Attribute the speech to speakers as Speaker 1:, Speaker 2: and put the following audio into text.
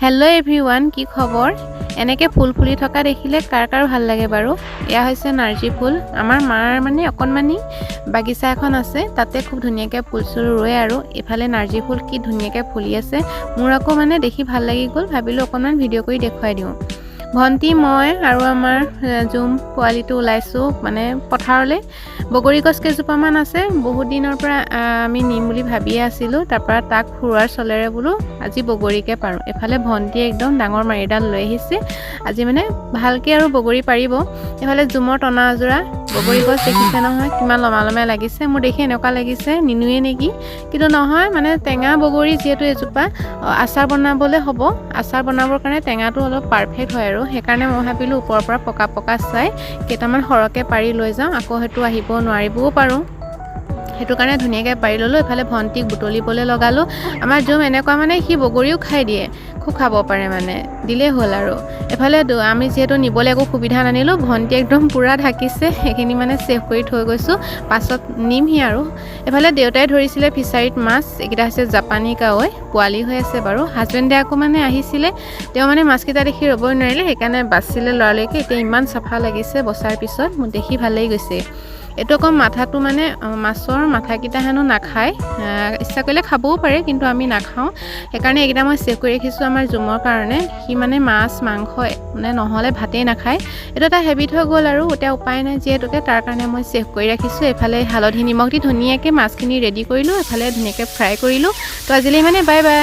Speaker 1: Hello' everyone, কি খবৰ? এনেকৈ ফুল ফুলি থকা দেখিলে কাৰ কাৰ ভাল লাগে বাৰু? এয়া হৈছে নাৰ্জী ফুল। আমাৰ মাৰ মানে অকণমানি বাগিচা এখন আছে, তাতে খুব ধুনীয়াকৈ ফুল চুল ৰুৱে আৰু এইফালে নাৰ্জী ফুল কি ধুনীয়াকৈ ফুলি আছে। মোৰ আকৌ মানে দেখি ভাল লাগি গ'ল, ভাবিলোঁ অকণমান ভিডিঅ' কৰি দেখুৱাই দিওঁ। ভণ্টি, মই আৰু আমাৰ জুম পোৱালিটো ওলাইছোঁ মানে পথাৰলৈ। বগৰী গছ কেইজোপামান আছে, বহুত দিনৰ পৰা আমি নিম বুলি ভাবিয়ে আছিলোঁ। তাৰপৰা তাক ফুৰোৱাৰ চলেৰে বোলো আজি বগৰীকে পাৰোঁ। এফালে ভণ্টিয়ে একদম ডাঙৰ মাৰিডাল লৈ আহিছে, আজি মানে ভালকৈ আৰু বগৰী পাৰিব। এইফালে জুমৰ টনা এযোৰা বগৰী গছ দেখিছে নহয়, কিমান লমালমাই লাগিছে। মোৰ দেখি এনেকুৱা লাগিছে নিনোৱে নেকি, কিন্তু নহয়, মানে টেঙা বগৰী যিহেতু এজোপা আচাৰ বনাবলৈ হ'ব, আচাৰ বনাবৰ কাৰণে টেঙাটো অলপ পাৰফেক্ট হয় আৰু সেইকাৰণে মই ভাবিলোঁ ওপৰৰ পৰা পকা পকা চাই কেইটামান সৰহকৈ পাৰি লৈ যাওঁ, আকৌ হয়তো আহিব নোৱাৰিবও পাৰোঁ। সেইটো কাৰণে ধুনীয়াকৈ পাৰি ল'লোঁ। এইফালে ভণ্টিক বুটলিবলৈ লগালোঁ। আমাৰ জুম এনেকুৱা মানে সি বগৰীও খাই দিয়ে, খুব খাব পাৰে, মানে দিলেই হ'ল আৰু। এফালে আমি যিহেতু নিবলৈ একো সুবিধা নানিলোঁ, ভণ্টি একদম পূৰা ঢাকিছে, সেইখিনি মানে ছেভ কৰি থৈ গৈছোঁ, পাছত নিমহি আৰু। এফালে দেউতাই ধৰিছিলে ফিছাৰীত মাছ, এইকেইটা হৈছে জাপানী কাৱৈ, পোৱালি হৈ আছে বাৰু। হাজবেণ্ডে আকৌ মানে আহিছিলে, তেওঁ মানে মাছকেইটা দেখি ৰ'বই নোৱাৰিলে, সেইকাৰণে বাচিলে লৰালৰিকৈ। এতিয়া ইমান চাফা লাগিছে বচাৰ পিছত, মোৰ দেখি ভাল লাগি গৈছে। এইটো আকৌ মাথাটো মানে মাছৰ মাথাকেইটা হেনো নাখায়, ইচ্ছা কৰিলে খাবও পাৰে, কিন্তু আমি নাখাওঁ। সেইকাৰণে এইকেইটা মই ছেভ কৰি ৰাখিছোঁ আমাৰ জুমৰ কাৰণে। সি মানে মাছ মাংস মানে নহ'লে ভাতেই নাখায়, এইটো এটা হেবিট হৈ গ'ল আৰু। এতিয়া উপায় নাই যিহেতুকে, তাৰ কাৰণে মই ছেভ কৰি ৰাখিছোঁ। এইফালে হালধি নিমখ দি ধুনীয়াকৈ মাছখিনি ৰেডি কৰিলোঁ, এইফালে ধুনীয়াকৈ ফ্ৰাই কৰিলোঁ। তো আজিলৈ মানে বাই বাই।